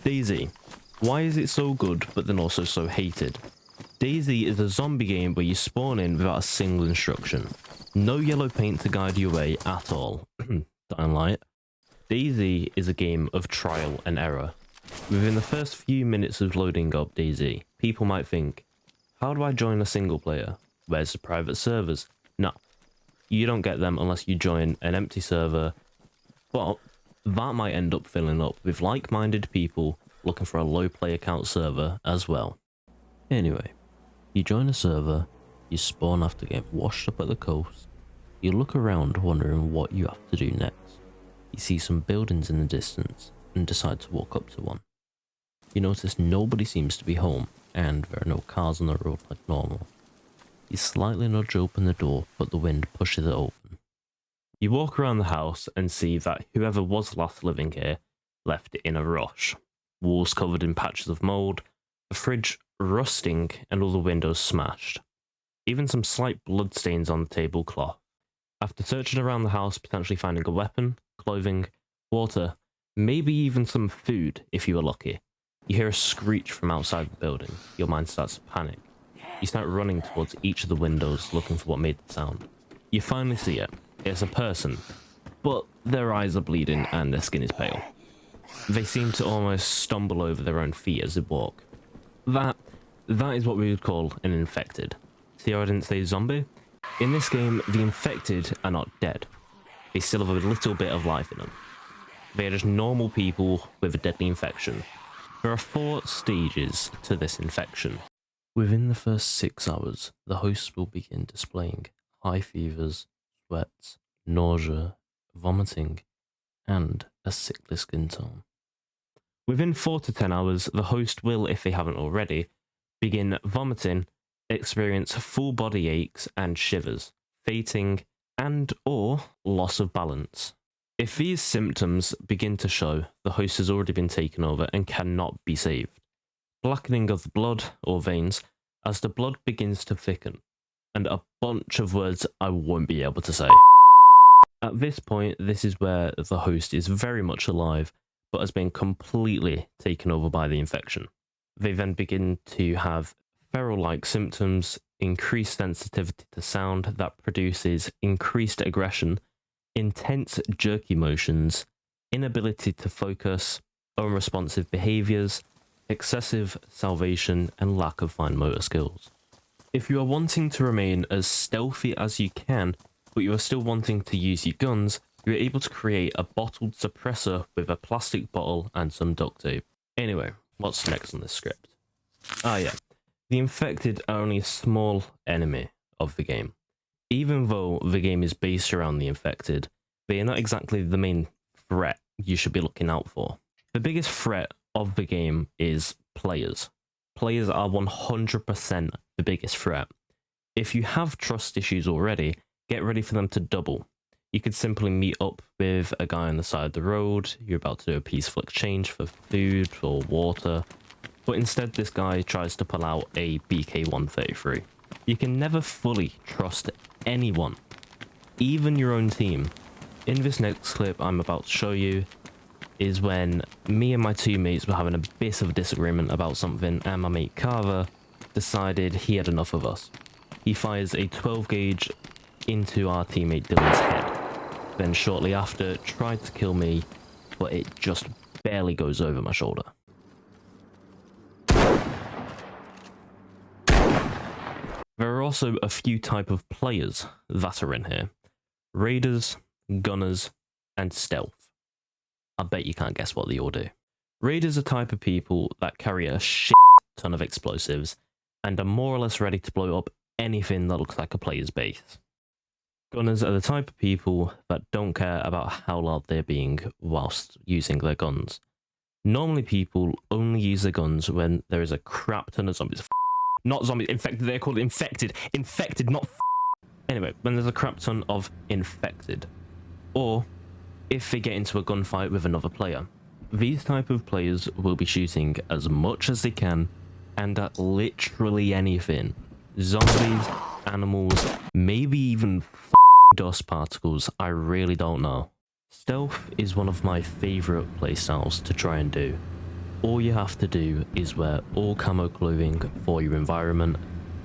DayZ. Why is it so good, but then also so hated? DayZ is a zombie game where you spawn in without a single instruction. No yellow paint to guide you away at all. Dying Light. DayZ is a game of trial and error. Within the first few minutes of loading up DayZ, people might think, how do I join a single player? Where's the private servers? No, you don't get them unless you join an empty server, but that might end up filling up with like-minded people looking for a low player count server as well. Anyway, you join a server, you spawn after getting washed up at the coast, you look around wondering what you have to do next. You see some buildings in the distance and decide to walk up to one. You notice nobody seems to be home and there are no cars on the road like normal. You slightly nudge open the door, but the wind pushes it open. You walk around the house and see that whoever was last living here left it in a rush. Walls covered in patches of mould, the fridge rusting and all the windows smashed. Even some slight bloodstains on the tablecloth. After searching around the house, potentially finding a weapon, clothing, water, maybe even some food if you were lucky, you hear a screech from outside the building. Your mind starts to panic. You start running towards each of the windows looking for what made the sound. You finally see it. It's a person, but their eyes are bleeding and their skin is pale. They seem to almost stumble over their own feet as they walk. That is what we would call an infected. See how I didn't say zombie? In this game, the infected are not dead. They still have a little bit of life in them. They are just normal people with a deadly infection. There are 4 stages to this infection. Within the first 6 hours, the host will begin displaying high fevers, sweats, nausea, vomiting, and a sickly skin tone. Within 4 to 10 hours, the host will, if they haven't already, begin vomiting, experience full body aches and shivers, fainting, and or loss of balance. If these symptoms begin to show, the host has already been taken over and cannot be saved. Blackening of the blood or veins as the blood begins to thicken, and a bunch of words I won't be able to say. At this point, this is where the host is very much alive, but has been completely taken over by the infection. They then begin to have feral-like symptoms, increased sensitivity to sound that produces increased aggression, intense jerky motions, inability to focus, unresponsive behaviors, excessive salivation, and lack of fine motor skills. If you are wanting to remain as stealthy as you can, but you are still wanting to use your guns, you are able to create a bottled suppressor with a plastic bottle and some duct tape. Anyway, what's next on this script? Ah yeah, the infected are only a small enemy of the game. Even though the game is based around the infected, they are not exactly the main threat you should be looking out for. The biggest threat of the game is players. Players are 100% the biggest threat. If you have trust issues already, get ready for them to double. You could simply meet up with a guy on the side of the road, you're about to do a peaceful exchange for food or water, but instead this guy tries to pull out a BK-133. You can never fully trust anyone, even your own team. In this next clip I'm about to show you is when me and my 2 mates were having a bit of a disagreement about something, and my mate Carver decided he had enough of us. He fires a 12 gauge into our teammate Dylan's head, then shortly after tried to kill me, but it just barely goes over my shoulder. There are also a few type of players that are in here. Raiders, gunners, and stealth. I bet you can't guess what they all do. Raiders are a type of people that carry a shit ton of explosives and are more or less ready to blow up anything that looks like a player's base. Gunners are the type of people that don't care about how loud they're being whilst using their guns. Normally people only use their guns when there is a crap ton of zombies. Not zombies, infected, they're called infected. Infected, not Anyway, when there's a crap ton of infected. Or if they get into a gunfight with another player. These type of players will be shooting as much as they can and at literally anything. Zombies, animals, maybe even dust particles, I really don't know. Stealth is one of my favourite playstyles to try and do. all you have to do is wear all camo clothing for your environment.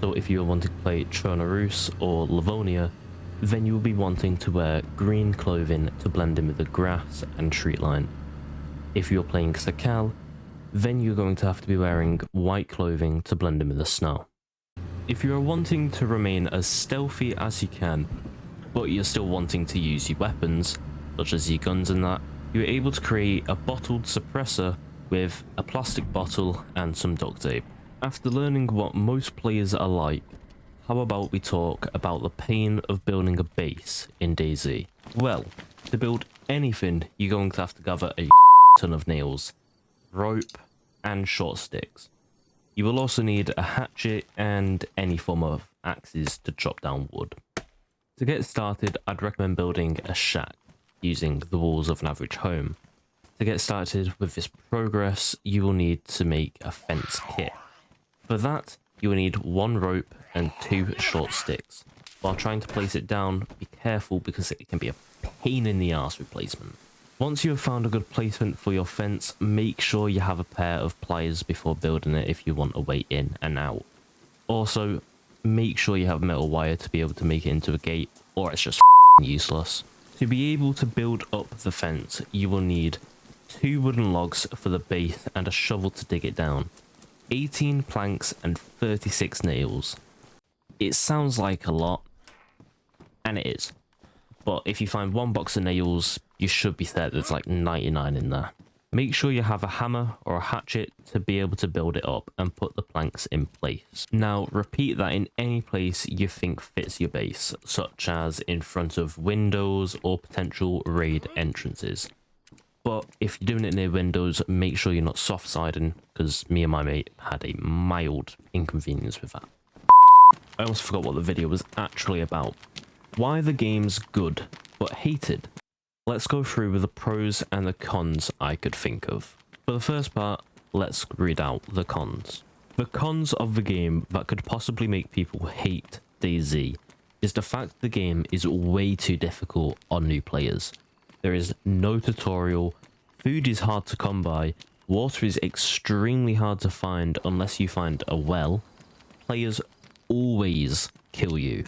So if you're wanting to play Chernarus or Livonia, then you'll be wanting to wear green clothing to blend in with the grass and tree line. If you're playing Sakal, then you're going to have to be wearing white clothing to blend in with the snow. If you're wanting to remain as stealthy as you can, but you're still wanting to use your weapons, such as your guns and that, you're able to create a bottled suppressor with a plastic bottle and some duct tape. After learning what most players are like, how about we talk about the pain of building a base in DayZ? Well, to build anything, you're going to have to gather a ton of nails, rope, and short sticks. You will also need a hatchet and any form of axes to chop down wood. To get started, I'd recommend building a shack using the walls of an average home. To get started with this progress, you will need to make a fence kit. For that, you will need 1 rope and 2 short sticks. While trying to place it down, be careful because it can be a pain in the ass replacement. Once you have found a good placement for your fence, make sure you have a pair of pliers before building it if you want a way in and out. Also, make sure you have metal wire to be able to make it into a gate, or it's just useless. To be able to build up the fence, you will need 2 wooden logs for the base and a shovel to dig it down, 18 planks and 36 nails. It sounds like a lot, and it is. But if you find 1 box of nails, you should be set. There's like 99 in there. Make sure you have a hammer or a hatchet to be able to build it up and put the planks in place. Now repeat that in any place you think fits your base, such as in front of windows or potential raid entrances. But if you're doing it near windows, make sure you're not soft siding, because me and my mate had a mild inconvenience with that. I almost forgot what the video was actually about. Why the game's good, but hated? Let's go through with the pros and the cons I could think of. For the first part, let's read out the cons. The cons of the game that could possibly make people hate DayZ is the fact the game is way too difficult on new players. There is no tutorial, food is hard to come by, water is extremely hard to find unless you find a well, players always kill you.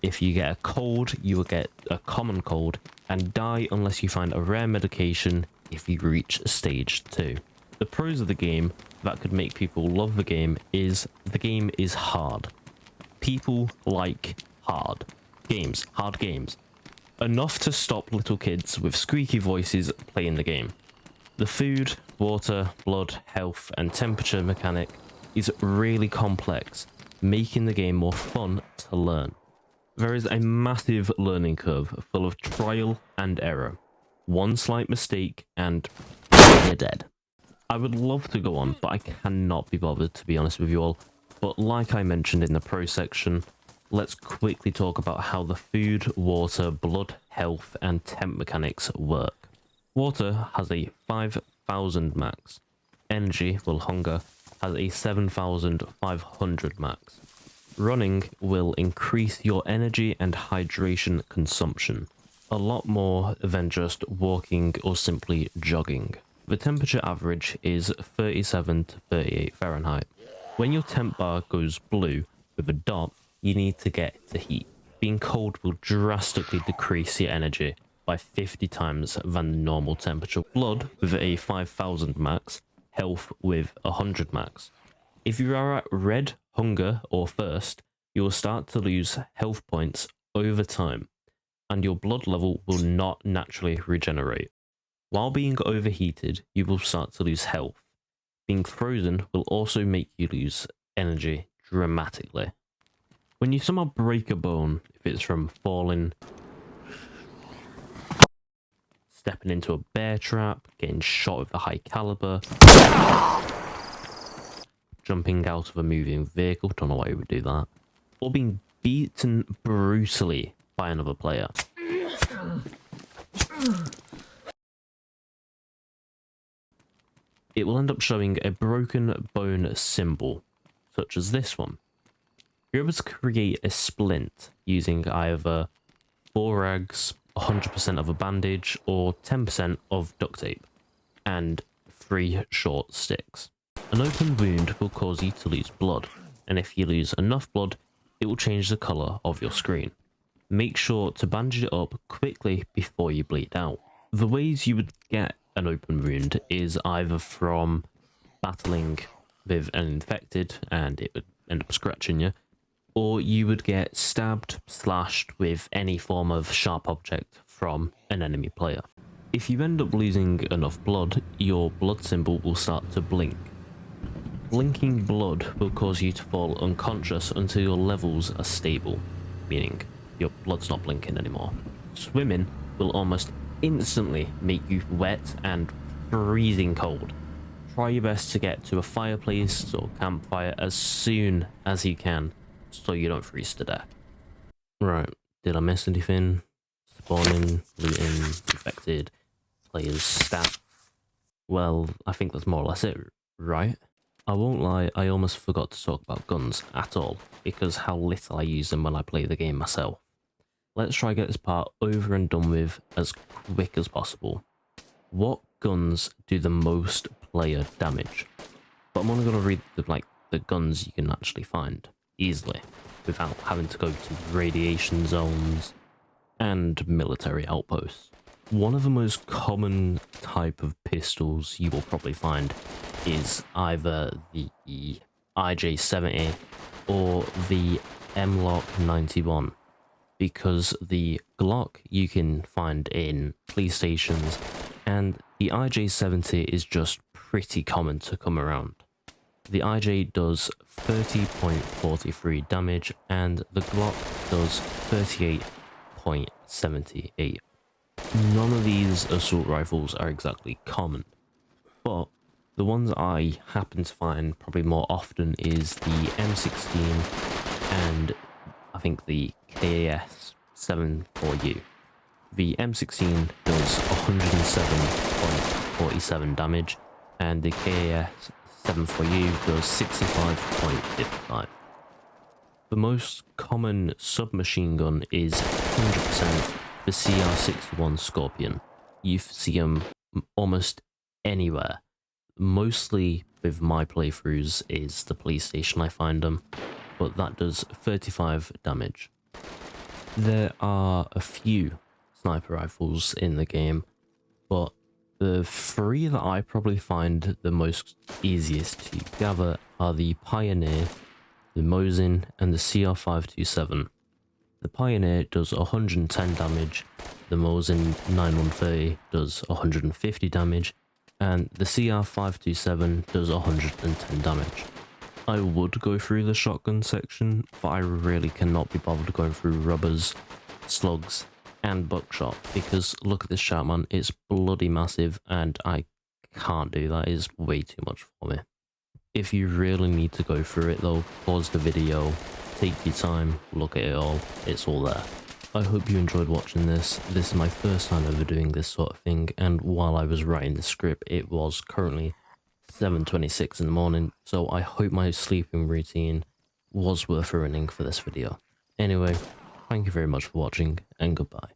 If you get a cold, you will get a common cold and die unless you find a rare medication if you reach stage 2. The pros of the game that could make people love the game is hard. People like hard games. Enough to stop little kids with squeaky voices playing the game. The food, water, blood, health and temperature mechanic is really complex, making the game more fun to learn. There is a massive learning curve full of trial and error. One slight mistake and you're dead. I would love to go on, but I cannot be bothered, to be honest with you all. But like I mentioned in the pro section, let's quickly talk about how the food, water, blood, health and temp mechanics work. Water has a 5,000 max. Energy, well hunger, has a 7,500 max. Running will increase your energy and hydration consumption, a lot more than just walking or simply jogging. The temperature average is 37 to 38 Fahrenheit. When your temp bar goes blue with a dot, you need to get to heat. Being cold will drastically decrease your energy by 50 times than the normal temperature. Blood with a 5,000 max, health with 100 max. If you are at red, hunger or thirst, you will start to lose health points over time, and your blood level will not naturally regenerate. While being overheated, you will start to lose health. Being frozen will also make you lose energy dramatically. When you somehow break a bone, if it's from falling, stepping into a bear trap, getting shot with a high caliber, jumping out of a moving vehicle, don't know why you would do that, or being beaten brutally by another player. It will end up showing a broken bone symbol, such as this one. You're able to create a splint using either 4 rags, 100% of a bandage, or 10% of duct tape, and 3 short sticks. An open wound will cause you to lose blood, and if you lose enough blood, it will change the colour of your screen. Make sure to bandage it up quickly before you bleed out. The ways you would get an open wound is either from battling with an infected and it would end up scratching you, or you would get stabbed, slashed with any form of sharp object from an enemy player. If you end up losing enough blood, your blood symbol will start to blink. Blinking blood will cause you to fall unconscious until your levels are stable, meaning your blood's not blinking anymore. Swimming will almost instantly make you wet and freezing cold. Try your best to get to a fireplace or campfire as soon as you can, so you don't freeze to death. Right, did I miss anything? Spawning, looting, infected, players, stat. Well, I think that's more or less it, right? I won't lie, I almost forgot to talk about guns at all, because how little I use them when I play the game myself. Let's try get this part over and done with as quick as possible. What guns do the most player damage? But I'm only going to read the guns you can actually find easily, without having to go to radiation zones and military outposts. One of the most common type of pistols you will probably find is either the IJ-70 or the M-Lock 91, because the Glock you can find in police stations and the IJ-70 is just pretty common to come around. The IJ does 30.43 damage and the Glock does 38.78. None of these assault rifles are exactly common, but the ones I happen to find probably more often is the M16 and I think the KAS 74U. The M16 does 107.47 damage and the KAS 74U does 65.55. The most common submachine gun is 100% the CR61 Scorpion. You see them almost anywhere. Mostly with my playthroughs is the police station I find them, but that does 35 damage. There are a few sniper rifles in the game, but the 3 that I probably find the most easiest to gather are the Pioneer, the Mosin, and the CR527. The Pioneer does 110 damage, the Mosin 9130 does 150 damage, and the CR527 does 110 damage. I would go through the shotgun section, but I really cannot be bothered going through rubbers, slugs, and buckshot, because look at this shot, man, it's bloody massive, and I can't do that, it's way too much for me. If you really need to go through it though, pause the video, take your time, look at it all, it's all there. I hope you enjoyed watching this. This is my first time ever doing this sort of thing, and while I was writing the script, it was currently 7:26 in the morning, so I hope my sleeping routine was worth ruining for this video. Anyway, thank you very much for watching, and goodbye.